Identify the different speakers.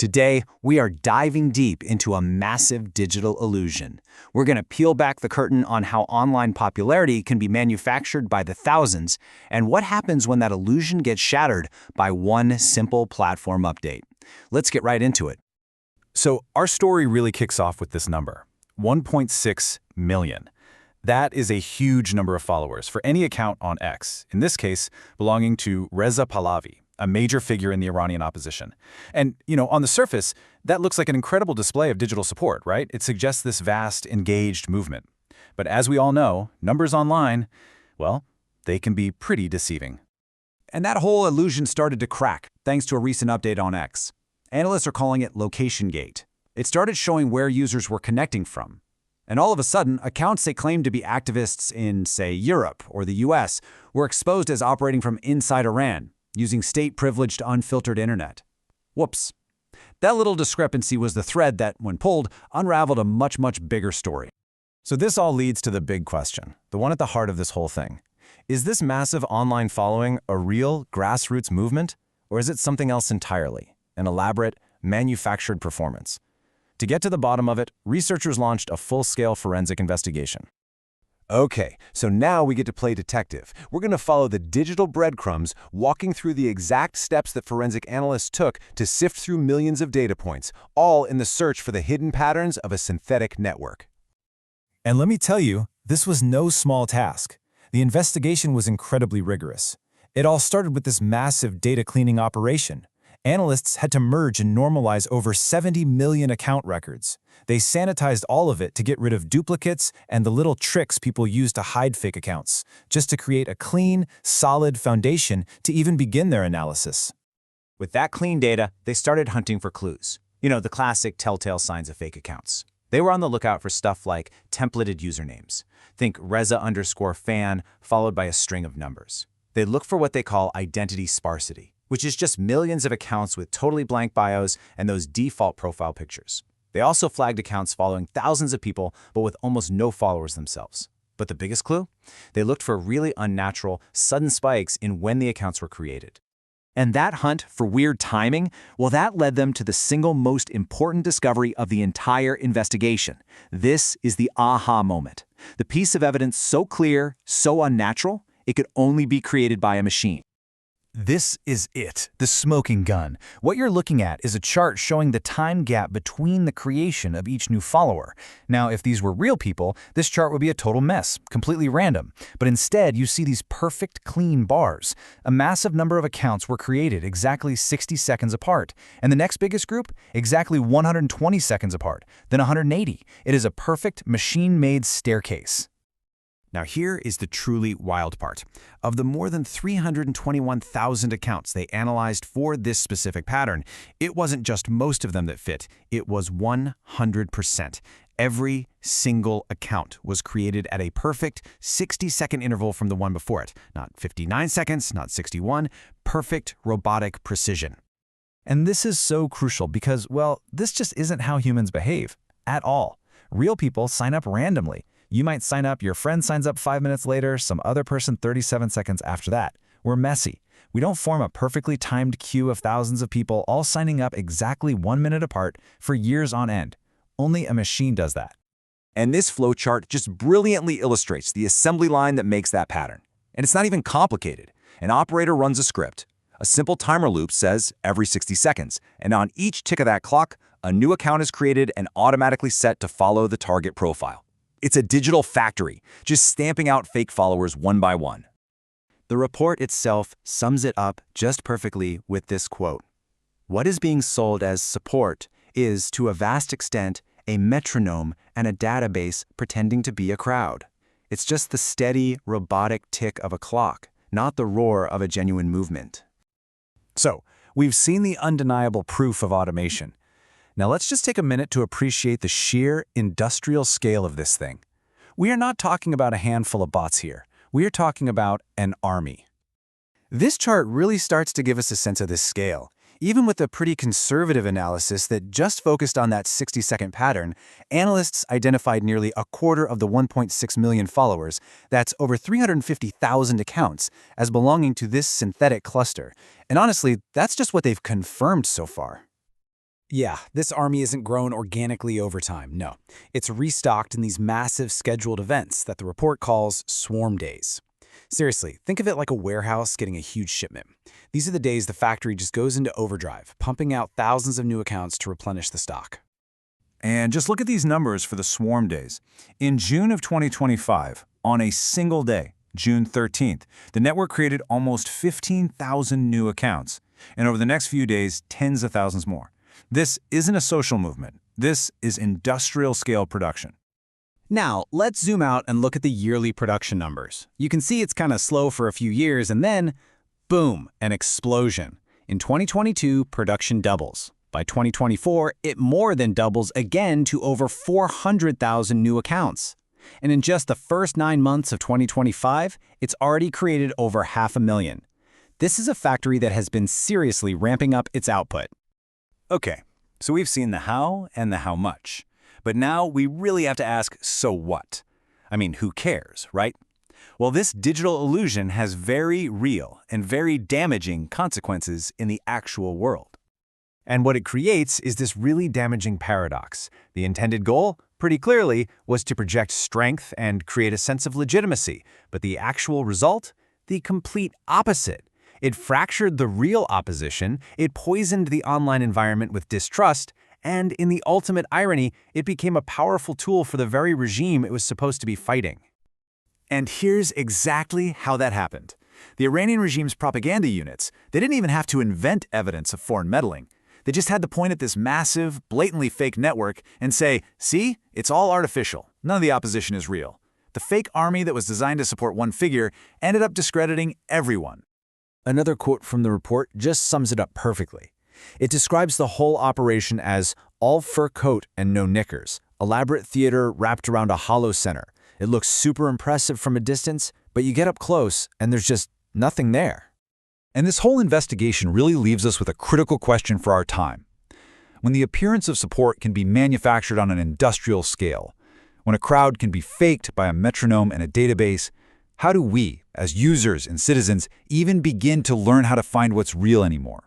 Speaker 1: Today, we are diving deep into a massive digital illusion. We're going to peel back the curtain on how online popularity can be manufactured by the thousands and what happens when that illusion gets shattered by one simple platform update. Let's get right into it.
Speaker 2: So our story really kicks off with this number, 1.6 million. That is a huge number of followers for any account on X, in this case, belonging to Reza Pahlavi, a major figure in the Iranian opposition. And, on the surface, that looks like an incredible display of digital support, right? It suggests this vast, engaged movement. But as we all know, numbers online, well, they can be pretty deceiving.
Speaker 1: And that whole illusion started to crack thanks to a recent update on X. Analysts are calling it location gate. It started showing where users were connecting from. And all of a sudden, accounts they claimed to be activists in, say, Europe or the US were exposed as operating from inside Iran, using state-privileged, unfiltered internet. Whoops. That little discrepancy was the thread that, when pulled, unraveled a much, much bigger story.
Speaker 2: So this all leads to the big question, the one at the heart of this whole thing. Is this massive online following a real grassroots movement, or is it something else entirely, an elaborate, manufactured performance? To get to the bottom of it, researchers launched a full-scale forensic investigation.
Speaker 3: Okay, so now we get to play detective. We're going to follow the digital breadcrumbs, walking through the exact steps that forensic analysts took to sift through millions of data points, all in the search for the hidden patterns of a synthetic network.
Speaker 2: And let me tell you, this was no small task. The investigation was incredibly rigorous. It all started with this massive data cleaning operation. Analysts had to merge and normalize over 70 million account records. They sanitized all of it to get rid of duplicates and the little tricks people use to hide fake accounts, just to create a clean, solid foundation to even begin their analysis.
Speaker 1: With that clean data, they started hunting for clues. The classic telltale signs of fake accounts. They were on the lookout for stuff like templated usernames. Think Reza_fan followed by a string of numbers. They look for what they call identity sparsity, which is just millions of accounts with totally blank bios and those default profile pictures. They also flagged accounts following thousands of people, but with almost no followers themselves. But the biggest clue? They looked for really unnatural, sudden spikes in when the accounts were created. And that hunt for weird timing, well, that led them to the single most important discovery of the entire investigation. This is the aha moment. The piece of evidence so clear, so unnatural, it could only be created by a machine.
Speaker 2: This is it, the smoking gun. What you're looking at is a chart showing the time gap between the creation of each new follower. Now, if these were real people, this chart would be a total mess, completely random. But instead, you see these perfect, clean bars. A massive number of accounts were created exactly 60 seconds apart. And the next biggest group, exactly 120 seconds apart, then 180. It is a perfect, machine-made staircase.
Speaker 1: Now here is the truly wild part. Of the more than 321,000 accounts they analyzed for this specific pattern, it wasn't just most of them that fit, it was 100%. Every single account was created at a perfect 60-second interval from the one before it. Not 59 seconds, not 61, perfect robotic precision.
Speaker 2: And this is so crucial because, well, this just isn't how humans behave, at all. Real people sign up randomly. You might sign up, your friend signs up 5 minutes later, some other person 37 seconds after that. We're messy. We don't form a perfectly timed queue of thousands of people all signing up exactly 1 minute apart for years on end. Only a machine does that.
Speaker 1: And this flowchart just brilliantly illustrates the assembly line that makes that pattern. And it's not even complicated. An operator runs a script. A simple timer loop says every 60 seconds, and on each tick of that clock, a new account is created and automatically set to follow the target profile. It's a digital factory, just stamping out fake followers one by one. The report itself sums it up just perfectly with this quote. What is being sold as support is, to a vast extent, a metronome and a database pretending to be a crowd. It's just the steady, robotic tick of a clock, not the roar of a genuine movement.
Speaker 2: So, we've seen the undeniable proof of automation. Now let's just take a minute to appreciate the sheer industrial scale of this thing. We are not talking about a handful of bots here. We are talking about an army. This chart really starts to give us a sense of this scale. Even with a pretty conservative analysis that just focused on that 60-second pattern, analysts identified nearly a quarter of the 1.6 million followers, that's over 350,000 accounts, as belonging to this synthetic cluster. And honestly, that's just what they've confirmed so far. Yeah, this army isn't grown organically over time, no. It's restocked in these massive scheduled events that the report calls swarm days. Seriously, think of it like a warehouse getting a huge shipment. These are the days the factory just goes into overdrive, pumping out thousands of new accounts to replenish the stock.
Speaker 1: And just look at these numbers for the swarm days. In June of 2025, on a single day, June 13th, the network created almost 15,000 new accounts. And over the next few days, tens of thousands more. This isn't a social movement. This is industrial-scale production.
Speaker 2: Now, let's zoom out and look at the yearly production numbers. You can see it's kind of slow for a few years and then, boom, an explosion. In 2022, production doubles. By 2024, it more than doubles again to over 400,000 new accounts. And in just the first 9 months of 2025, it's already created over 500,000. This is a factory that has been seriously ramping up its output.
Speaker 1: Okay, so we've seen the how and the how much. But now we really have to ask, so what? I mean, who cares, right? Well, this digital illusion has very real and very damaging consequences in the actual world.
Speaker 3: And what it creates is this really damaging paradox. The intended goal, pretty clearly, was to project strength and create a sense of legitimacy, but the actual result? The complete opposite. It fractured the real opposition, it poisoned the online environment with distrust, and in the ultimate irony, it became a powerful tool for the very regime it was supposed to be fighting.
Speaker 1: And here's exactly how that happened. The Iranian regime's propaganda units, they didn't even have to invent evidence of foreign meddling. They just had to point at this massive, blatantly fake network and say, see, it's all artificial. None of the opposition is real. The fake army that was designed to support one figure ended up discrediting everyone.
Speaker 3: Another quote from the report just sums it up perfectly. It describes the whole operation as all fur coat and no knickers, elaborate theater wrapped around a hollow center. It looks super impressive from a distance, but you get up close and there's just nothing there.
Speaker 4: And this whole investigation really leaves us with a critical question for our time. When the appearance of support can be manufactured on an industrial scale, when a crowd can be faked by a metronome and a database, how do we, as users and citizens, even begin to learn how to find what's real anymore?